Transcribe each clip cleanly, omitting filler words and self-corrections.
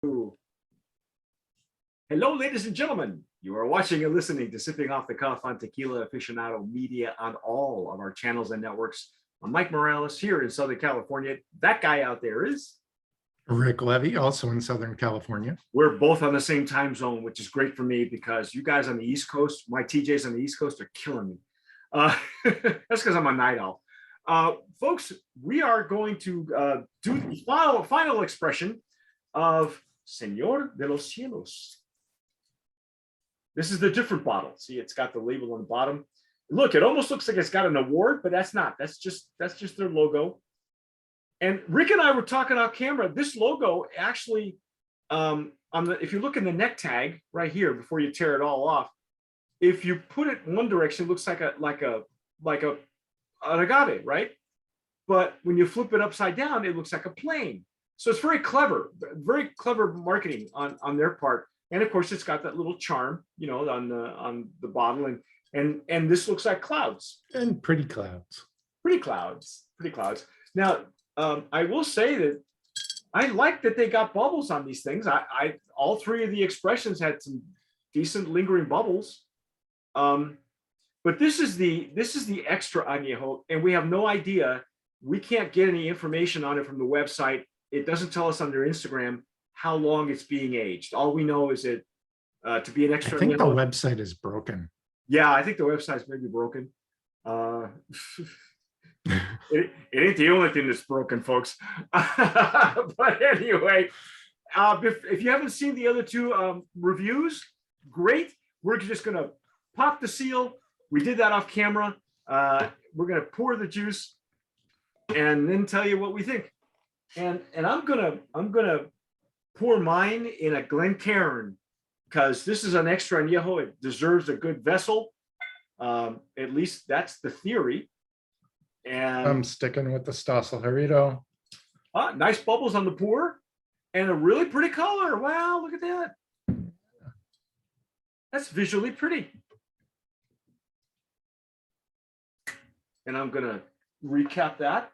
Hello, ladies and gentlemen. You are watching and listening to Sipping Off the Cuff on Tequila Aficionado Media on all of our channels and networks. I'm Mike Morales here in Southern California. That guy out there is Rick Levy, also in Southern California. We're both on the same time zone, which is great for me because you guys on the East Coast, my TJs on the East Coast are killing me. That's because I'm a night owl. Folks, we are going to do the final expression of Senor de los Cielos. This is the different bottle. See, it's got the label on the bottom. Look, it almost looks like it's got an award, but that's not. That's just their logo. And Rick and I were talking off camera. This logo actually, if you look in the neck tag right here before you tear it all off, if you put it in one direction, it looks like an agave, right? But when you flip it upside down, it looks like a plane. So it's very clever marketing on their part. And of course, it's got that little charm, you know, on the bottle, and this looks like clouds and pretty clouds. Pretty clouds. Now, I will say that I like that they got bubbles on these things. All three of the expressions had some decent lingering bubbles. But this is the extra añejo, and we have no idea. We can't get any information on it from the website. It doesn't tell us on their Instagram how long it's being aged. All we know is that to be an extra. I think the website is broken. Yeah, I think the website's maybe broken. It ain't the only thing that's broken, folks. But anyway, if you haven't seen the other two reviews, great. We're just gonna pop the seal. We did that off camera. We're gonna pour the juice and then tell you what we think. And I'm gonna pour mine in a Glencairn because this is an extra añejo. It deserves a good vessel. At least that's the theory. And I'm sticking with the Stossel Jarrito. Nice bubbles on the pour and a really pretty color. Wow, look at that. That's visually pretty. And I'm gonna recap that.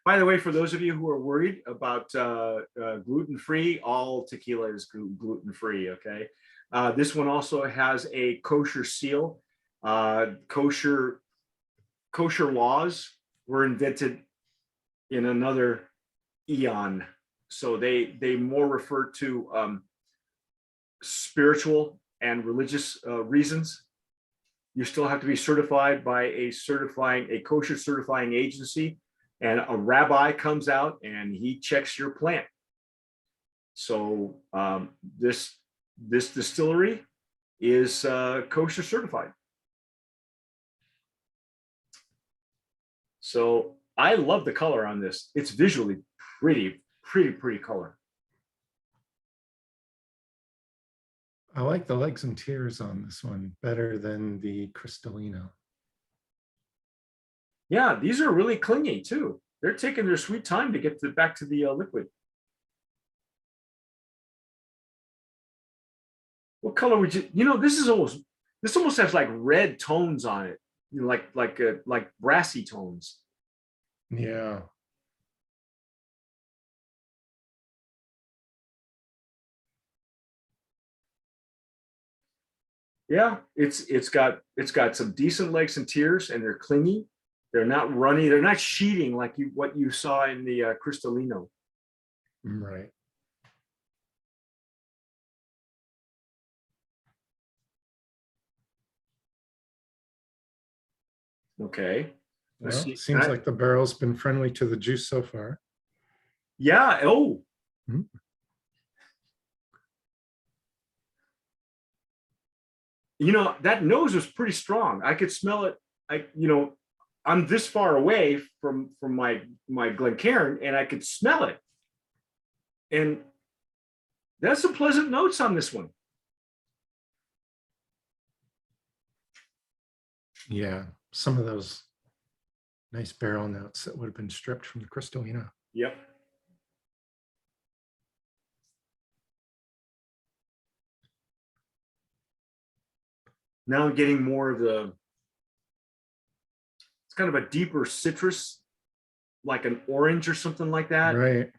By the way, for those of you who are worried about gluten-free, all tequila is gluten-free, okay? This one also has a kosher seal. Kosher laws were invented in another eon. So they more refer to spiritual and religious reasons. You still have to be certified by a kosher certifying agency. And a rabbi comes out and he checks your plant. So this distillery is kosher certified. So I love the color on this. It's visually pretty color. I like the legs and tears on this one better than the Cristalino. Yeah, these are really clingy too. They're taking their sweet time to get back to the liquid. What color would you? You know, this almost has like red tones on it. You know, like brassy tones. Yeah. Yeah, it's got some decent legs and tears, and they're clingy. They're not runny. They're not sheeting like what you saw in the Cristalino. Right. Okay. Well, seems like the barrel's been friendly to the juice so far. Yeah. Oh. Hmm. You know, that nose was pretty strong. I could smell it. I'm this far away from my Glencairn, and I could smell it. And that's some pleasant notes on this one. Yeah, some of those nice barrel notes that would have been stripped from the Cristalino. Yep. Now I'm getting more of it's kind of a deeper citrus, like an orange or something like that. Right.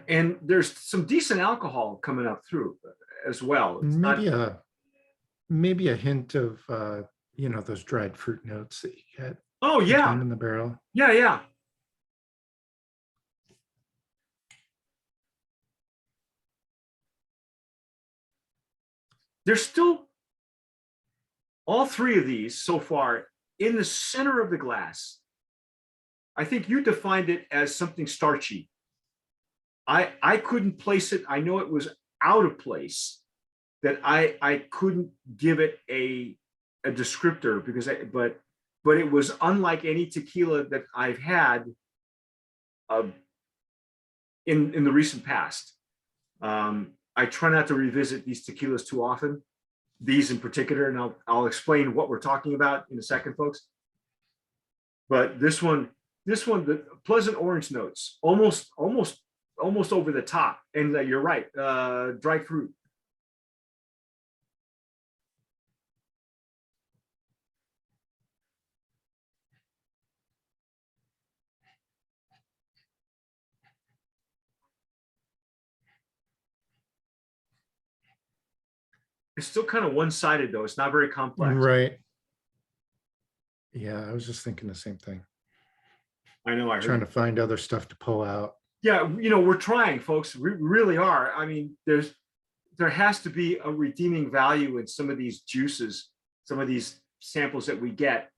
And there's some decent alcohol coming up through as well. It's not, Maybe a hint of those dried fruit notes that you get oh from yeah, time in the barrel. yeah. There's still all three of these so far in the center of the glass. I think you defined it as something starchy. I couldn't place it. I know it was out of place, that I couldn't give it a descriptor because but it was unlike any tequila that I've had in the recent past. I try not to revisit these tequilas too often, these in particular, and I'll explain what we're talking about in a second, folks. But this one, the pleasant orange notes, almost over the top. And you're right, dried fruit. It's still kind of one-sided though. It's not very complex. Right. Yeah, I was just thinking the same thing. I know. I trying to find other stuff to pull out. Yeah, we're trying, folks. We really are. I mean, there has to be a redeeming value in some of these juices, some of these samples that we get,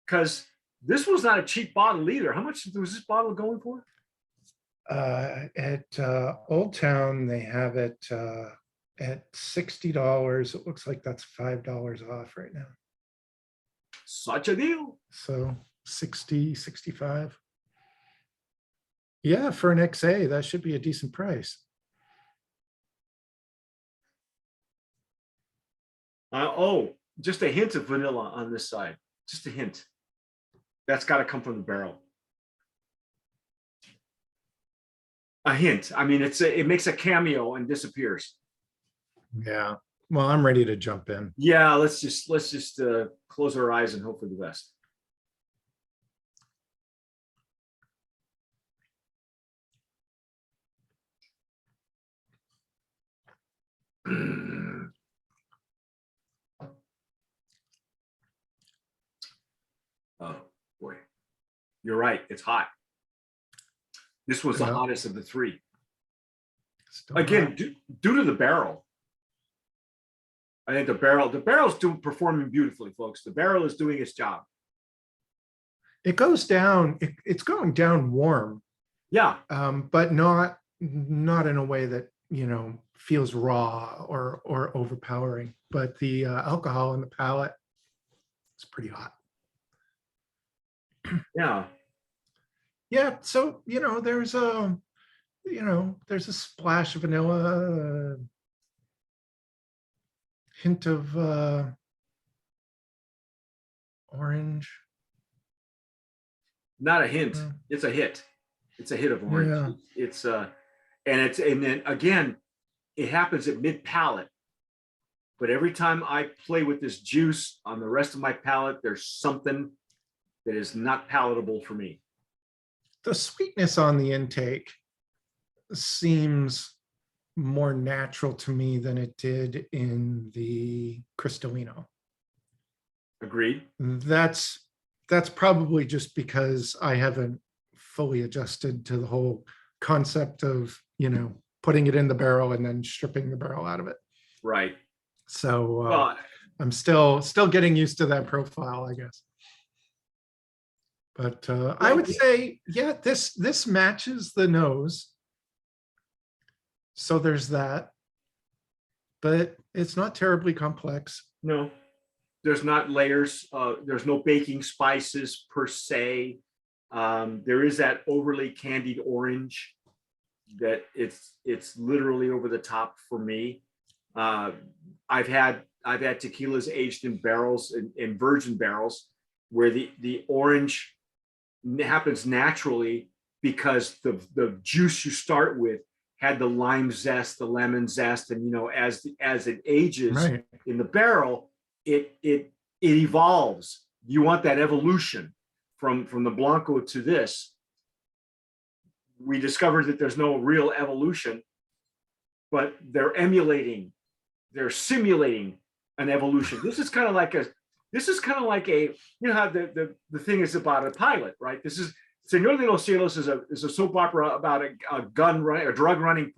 because this was not a cheap bottle either. How much was this bottle going for? At Old Town, they have it at $60. It looks like that's $5 off right now. Such a deal. So 60, 65. Yeah, for an XA, that should be a decent price. Oh, just a hint of vanilla on this side. Just a hint. That's got to come from the barrel. A hint. I mean, it makes a cameo and disappears. Yeah. Well, I'm ready to jump in. Yeah, let's just close our eyes and hope for the best. Oh boy, you're right. It's hot. This was the hottest of the three. Again, due to the barrel. I think the barrel's performing beautifully, folks. The barrel is doing its job. It goes down. It's going down warm. Yeah. But not in a way that feels raw or overpowering. But the alcohol in the palate is pretty hot. Yeah. Yeah. So there's a splash of vanilla, hint of orange. Not a hint. It's a hit. It's a hit of orange. Yeah. And then again, it happens at mid palate. But every time I play with this juice on the rest of my palate, there's something that is not palatable for me. The sweetness on the intake seems more natural to me than it did in the Cristalino. Agreed. That's probably just because I haven't fully adjusted to the whole concept of putting it in the barrel and then stripping the barrel out of it. Right. So I'm still getting used to that profile, I guess. But I would say, yeah, this matches the nose. So there's that. But it's not terribly complex. No, there's not layers. There's no baking spices per se. There is that overly candied orange that it's literally over the top for me. I've had tequilas aged in barrels, in virgin barrels, where the orange happens naturally because the juice you start with had the lime zest, the lemon zest, and as it ages in the barrel, it evolves. You want that evolution from the Blanco to this. we discovered that there's no real evolution, but they're simulating an evolution. This is kind of like a, you know how the thing is about a pilot, right? This is Senor de los Cielos is a soap opera about a drug running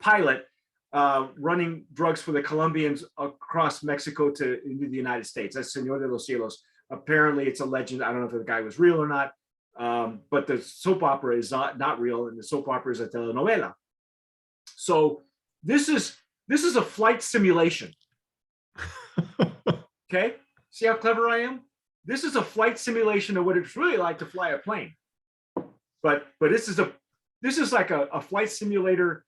pilot running drugs for the Colombians across Mexico into the United States. That's Senor de los Cielos. Apparently, it's a legend. I don't know if the guy was real or not, but the soap opera is not real, and the soap opera is a telenovela. So this is a flight simulation. Okay, see how clever I am? This is a flight simulation of what it's really like to fly a plane. But this is like a flight simulator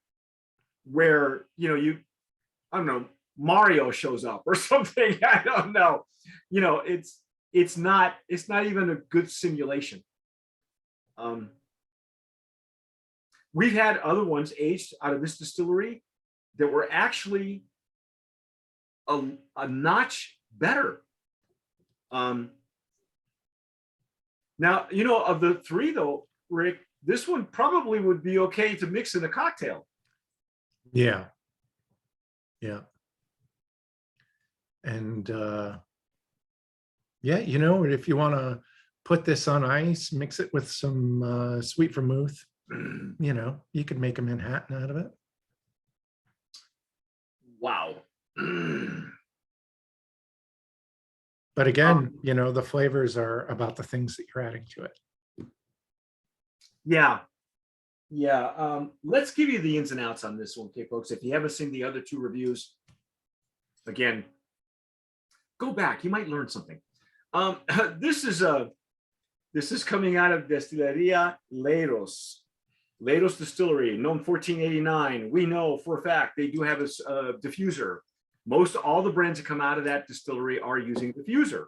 where, you know, I don't know, Mario shows up or something. I don't know. You know, it's not even a good simulation. We've had other ones aged out of this distillery that were actually a notch better. Now, you know, of the three though, Rick, this one probably would be okay to mix in a cocktail. Yeah. Yeah. And yeah, you know, if you want to put this on ice, mix it with some sweet vermouth, you know, you could make a Manhattan out of it. Wow. But again, you know, the flavors are about the things that you're adding to it. Yeah. Yeah. Let's give you the ins and outs on this one, okay, folks. If you haven't seen the other two reviews, again, go back. You might learn something. This is coming out of Destilería Leiros. Leiros Distillery, known 1489. We know for a fact they do have a diffuser. All the brands that come out of that distillery are using diffuser.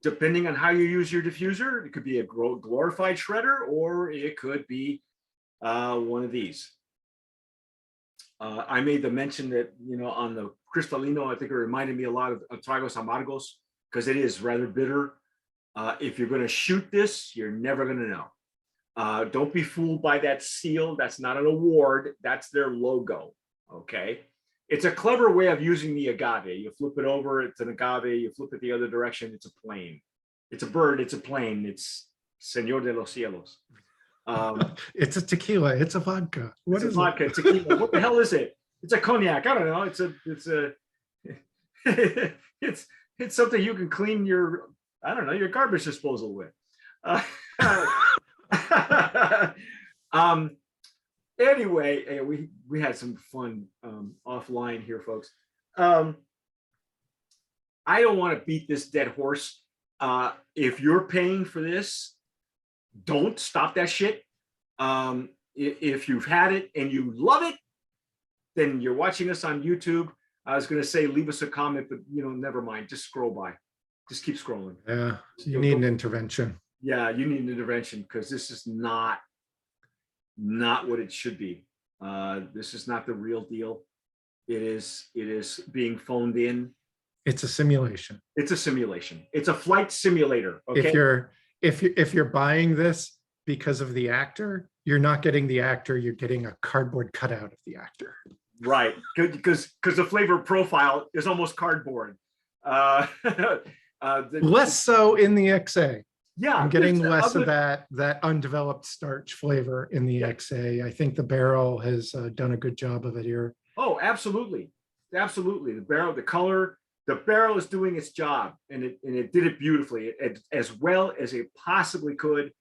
Depending on how you use your diffuser, it could be a glorified shredder, or it could be one of these. I made the mention that, you know, on the Cristalino, I think it reminded me a lot of Tragos Amargos, because it is rather bitter. If you're going to shoot this, you're never going to know. Don't be fooled by that seal. That's not an award. That's their logo. Okay. It's a clever way of using the agave. You flip it over, it's an agave. You flip it the other direction, it's a plane. It's a bird, it's a plane. It's Senor de los Cielos. It's a tequila. It's a vodka. What is vodka? Tequila. What the hell is it? It's a cognac. I don't know. It's something you can clean your, I don't know, your garbage disposal with. Anyway, we had some fun offline here, folks. I don't want to beat this dead horse. If you're paying for this, don't stop that shit. If you've had it and you love it, then you're watching us on YouTube. I was going to say leave us a comment, but you know, never mind. Just scroll by. Just keep scrolling. Yeah, you need an intervention. Yeah, you need an intervention, because this is not what it should be. This is not the real deal. It is being phoned in. It's a simulation. It's a simulation. It's a flight simulator. Okay. If you're buying this because of the actor, you're not getting the actor. You're getting a cardboard cutout of the actor. Right. Because the flavor profile is almost cardboard. Less so in the XA. Yeah, I'm getting less of that undeveloped starch flavor in the XA. I think the barrel has done a good job of it here. Oh, absolutely. Absolutely. The barrel, the color, the barrel is doing its job, and it did it beautifully, as well as it possibly could.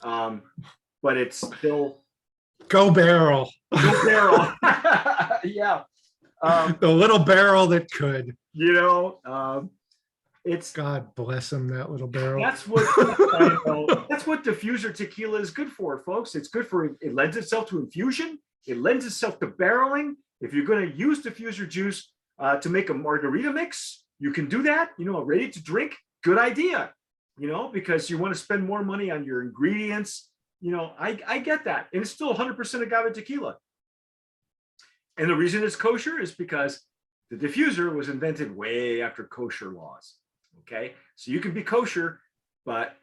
But it's still go barrel. Go barrel. Yeah. The little barrel that could. You know, it's God bless him, that little barrel. That's what diffuser tequila is good for, folks. It's good for, it lends itself to infusion. It lends itself to barreling. If you're going to use diffuser juice to make a margarita mix, you can do that. You know, ready to drink, good idea. You know, because you want to spend more money on your ingredients. You know, I get that, and it's still 100% agave tequila. And the reason it's kosher is because the diffuser was invented way after kosher laws. Okay, so you can be kosher, but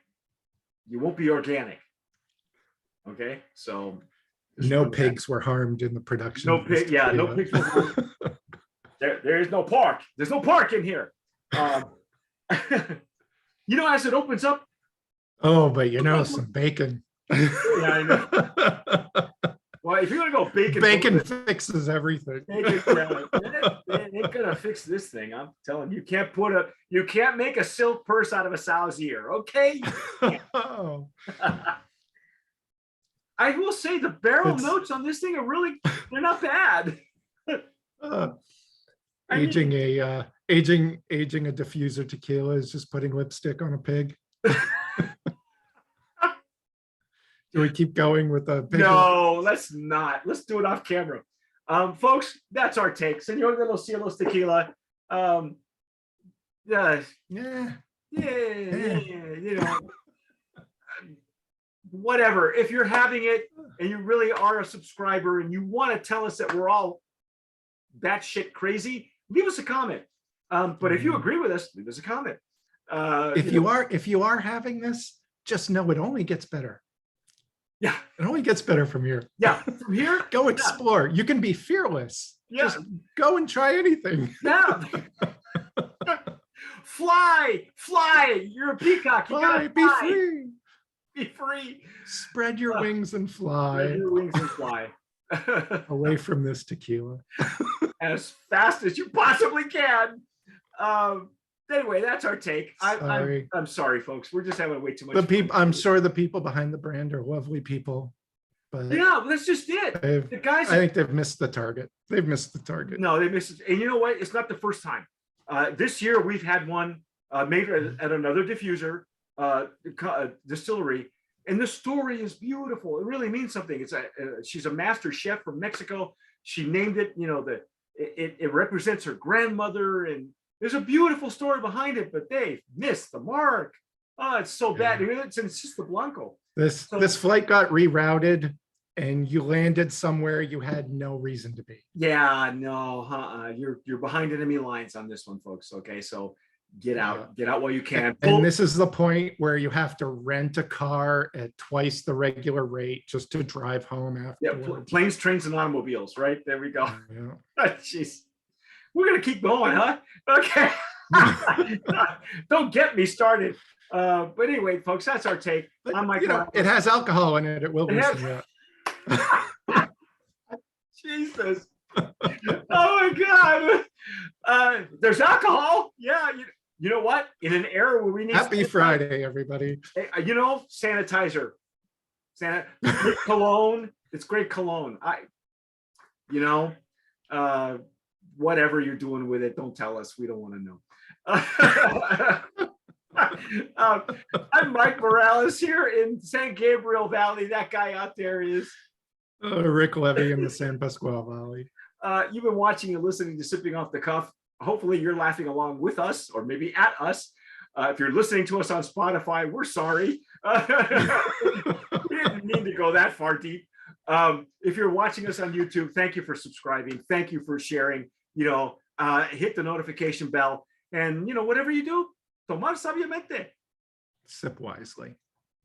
you won't be organic. Okay, so No pigs were harmed in the production. no pig. Yeah, no pigs were harmed. There is no pork. There's no pork in here. You know, as it opens up. Oh, but you know, some bacon. Yeah, I know. Well, if you're gonna go bacon fixes everything. Bacon, they ain't gonna fix this thing. I'm telling you, you can't make a silk purse out of a sow's ear. Okay. Oh. I will say the barrel notes on this thing are they're not bad. Aging a diffuser tequila is just putting lipstick on a pig. Do we keep going with the pig? No, let's not. Let's do it off camera. Folks, that's our take. Senor de los Cielos tequila. Yeah, you know, whatever. If you're having it and you really are a subscriber and you want to tell us that we're all batshit crazy, leave us a comment. But if you agree with us, leave us a comment. If you are having this, just know it only gets better. Yeah, it only gets better from here. Yeah, from here, go explore. You can be fearless. Yeah, just go and try anything. Yeah. Fly. You're a peacock. You gotta be free. Be free. Spread your wings and fly. Spread your wings and fly. Away from this tequila. As fast as you possibly can. Anyway, that's our take. I'm sorry, folks. We're just having way too much fun. I'm sure the people behind the brand are lovely people. But yeah, that's just it. The guys, I think they've missed the target. They've missed the target. No, they missed it. And you know what? It's not the first time. This year we've had one made at another diffuser distillery, and the story is beautiful. It really means something. She's a master chef from Mexico. She named it. You know, it represents her grandmother, and there's a beautiful story behind it. But they missed the mark. Oh, it's so bad. It's just the Blanco. This flight got rerouted, and you landed somewhere you had no reason to be. Yeah, no, you're behind enemy lines on this one, folks. Okay, so get out while you can. And this is the point where you have to rent a car at twice the regular rate just to drive home after. Yeah, planes, trains, and automobiles. Right there we go. Yeah. Jeez, we're gonna keep going, huh? Okay. Don't get me started. But anyway, folks, that's our take. I'm Mike. It has alcohol in it. It will loosen you up. Jesus. Oh my God. There's alcohol. Yeah. You know what? In an era where we need Happy Friday, everybody. You know, sanitizer. Great cologne. It's great cologne. Whatever you're doing with it, don't tell us. We don't want to know. I'm Mike Morales here in San Gabriel Valley. That guy out there is Rick Levy in the San Pasqual Valley. You've been watching and listening to Sipping Off the Cuff. Hopefully you're laughing along with us or maybe at us. If you're listening to us on Spotify, we're sorry. We didn't mean to go that far deep. If you're watching us on YouTube, thank you for subscribing. Thank you for sharing. Hit the notification bell. And, whatever you do, tomar sabiamente. Sip wisely.